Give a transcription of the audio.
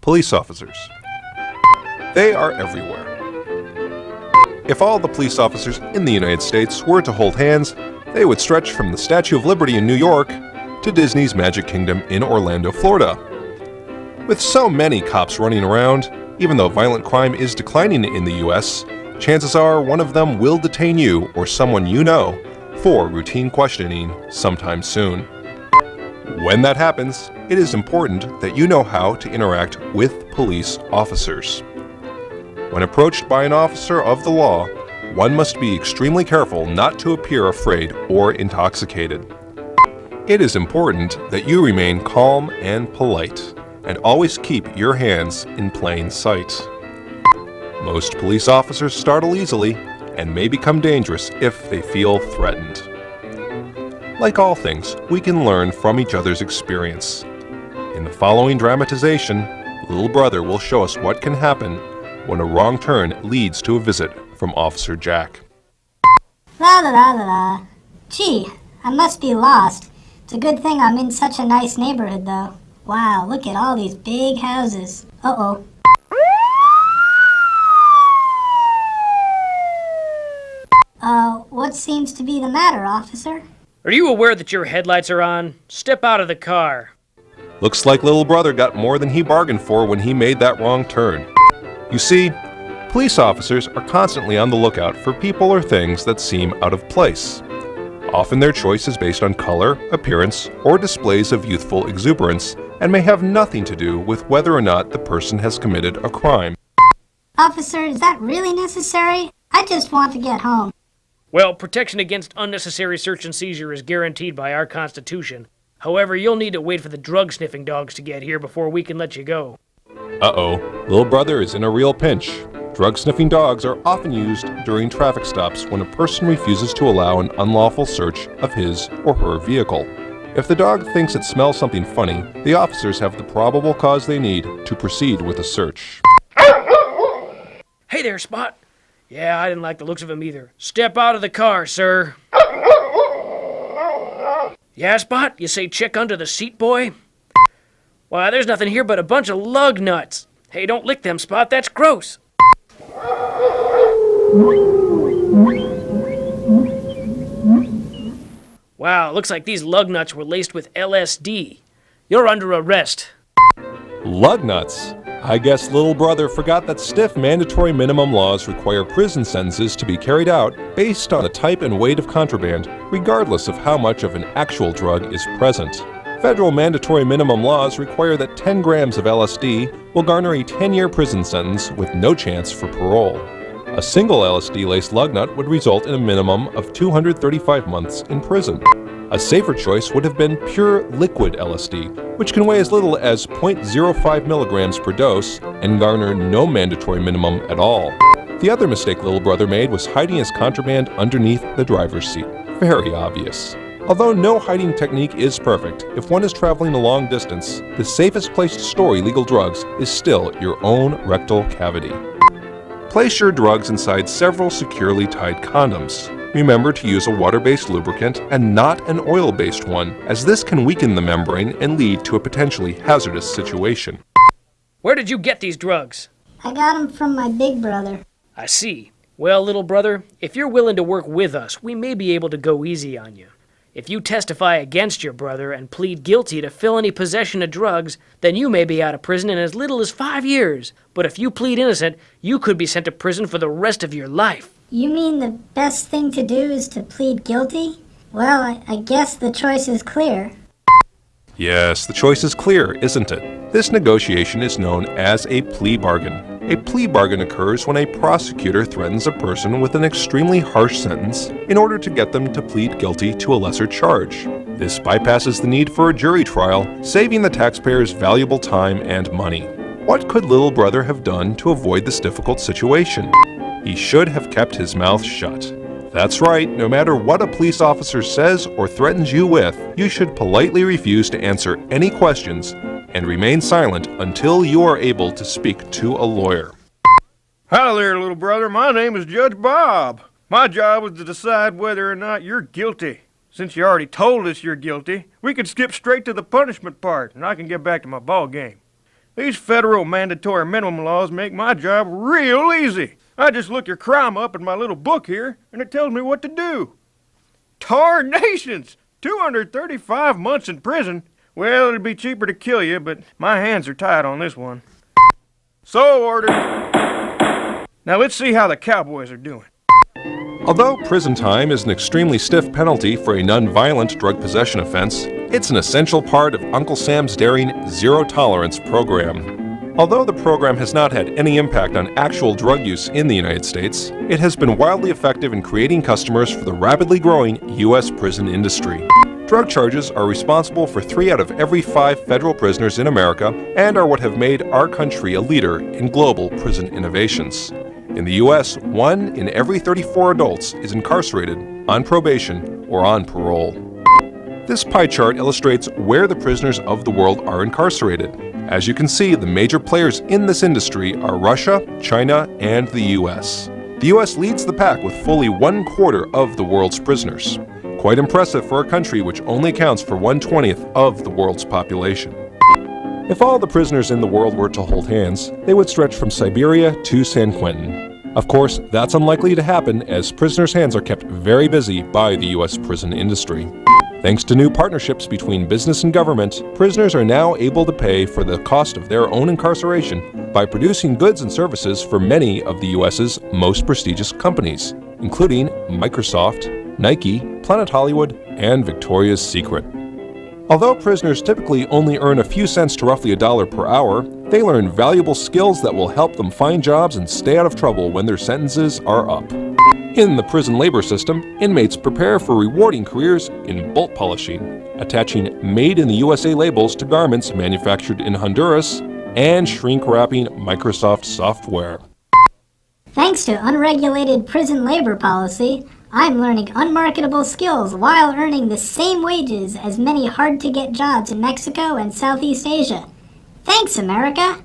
police officers. They are everywhere. If all the police officers in the United States were to hold hands, they would stretch from the Statue of Liberty in New York to Disney's Magic Kingdom in Orlando, Florida. With so many cops running around, even though violent crime is declining in the US, chances are one of them will detain you or someone you know for routine questioning sometime soon. When that happens, it is important that you know how to interact with police officers. When approached by an officer of the law, one must be extremely careful not to appear afraid or intoxicated. It is important that you remain calm and polite, and always keep your hands in plain sight. Most police officers startle easily and may become dangerous if they feel threatened. Like all things, we can learn from each other's experience. In the following dramatization, Little Brother will show us what can happen when a wrong turn leads to a visit from Officer Jack. La la la la la. Gee, I must be lost. It's a good thing I'm in such a nice neighborhood, though. Wow, look at all these big houses. Uh-oh. What seems to be the matter, officer? Are you aware that your headlights are on? Step out of the car. Looks like Little Brother got more than he bargained for when he made that wrong turn. You see, police officers are constantly on the lookout for people or things that seem out of place. Often their choice is based on color, appearance, or displays of youthful exuberance, and may have nothing to do with whether or not the person has committed a crime. Officer, is that really necessary? I just want to get home. Well, protection against unnecessary search and seizure is guaranteed by our Constitution. However, you'll need to wait for the drug-sniffing dogs to get here before we can let you go. Uh-oh, Little Brother is in a real pinch. Drug-sniffing dogs are often used during traffic stops when a person refuses to allow an unlawful search of his or her vehicle. If the dog thinks it smells something funny, the officers have the probable cause they need to proceed with a search. Hey there, Spot. Yeah, I didn't like the looks of him either. Step out of the car, sir. Yeah, Spot? You say check under the seat, boy? Why, there's nothing here but a bunch of lug nuts. Hey, don't lick them, Spot. That's gross. Wow, looks like these lug nuts were laced with LSD. You're under arrest. Lug nuts? I guess Little Brother forgot that stiff mandatory minimum laws require prison sentences to be carried out based on the type and weight of contraband, regardless of how much of an actual drug is present. Federal mandatory minimum laws require that 10 grams of LSD will garner a 10-year prison sentence with no chance for parole. A single LSD-laced lug nut would result in a minimum of 235 months in prison. A safer choice would have been pure liquid LSD, which can weigh as little as 0.05 milligrams per dose and garner no mandatory minimum at all. The other mistake Little Brother made was hiding his contraband underneath the driver's seat. Very obvious. Although no hiding technique is perfect, if one is traveling a long distance, the safest place to store illegal drugs is still your own rectal cavity. Place your drugs inside several securely tied condoms. Remember to use a water-based lubricant and not an oil-based one, as this can weaken the membrane and lead to a potentially hazardous situation. Where did you get these drugs? I got them from my big brother. I see. Well, little brother, if you're willing to work with us, we may be able to go easy on you. If you testify against your brother and plead guilty to felony possession of drugs, then you may be out of prison in as little as 5 years. But if you plead innocent, you could be sent to prison for the rest of your life. You mean the best thing to do is to plead guilty? Well, I guess the choice is clear. Yes, the choice is clear, isn't it? This negotiation is known as a plea bargain. A plea bargain occurs when a prosecutor threatens a person with an extremely harsh sentence in order to get them to plead guilty to a lesser charge. This bypasses the need for a jury trial, saving the taxpayers valuable time and money. What could Little Brother have done to avoid this difficult situation? He should have kept his mouth shut. That's right, no matter what a police officer says or threatens you with, you should politely refuse to answer any questions and remain silent until you are able to speak to a lawyer. Hi there, little brother. My name is Judge Bob. My job is to decide whether or not you're guilty. Since you already told us you're guilty, we can skip straight to the punishment part, and I can get back to my ball game. These federal mandatory minimum laws make my job real easy. I just look your crime up in my little book here, and it tells me what to do. Tarnations! 235 months in prison? Well, it'd be cheaper to kill you, but my hands are tied on this one. So ordered. Now let's see how the cowboys are doing. Although prison time is an extremely stiff penalty for a non-violent drug possession offense, it's an essential part of Uncle Sam's daring zero-tolerance program. Although the program has not had any impact on actual drug use in the United States, it has been wildly effective in creating customers for the rapidly growing U.S. prison industry. Drug charges are responsible for 3 out of every 5 federal prisoners in America and are what have made our country a leader in global prison innovations. In the U.S., 1 in every 34 adults is incarcerated, on probation, or on parole. This pie chart illustrates where the prisoners of the world are incarcerated. As you can see, the major players in this industry are Russia, China, and the U.S. The U.S. leads the pack with fully 1/4 of the world's prisoners. Quite impressive for a country which only accounts for 1/20 of the world's population. If all the prisoners in the world were to hold hands, they would stretch from Siberia to San Quentin. Of course, that's unlikely to happen as prisoners' hands are kept very busy by the U.S. prison industry. Thanks to new partnerships between business and government, prisoners are now able to pay for the cost of their own incarceration by producing goods and services for many of the U.S.'s most prestigious companies, including Microsoft, Nike, Planet Hollywood, and Victoria's Secret. Although prisoners typically only earn a few cents to roughly $1 per hour, they learn valuable skills that will help them find jobs and stay out of trouble when their sentences are up. In the prison labor system, inmates prepare for rewarding careers in bolt polishing, attaching Made in the USA labels to garments manufactured in Honduras, and shrink-wrapping Microsoft software. Thanks to unregulated prison labor policy, I'm learning unmarketable skills while earning the same wages as many hard-to-get jobs in Mexico and Southeast Asia. Thanks, America!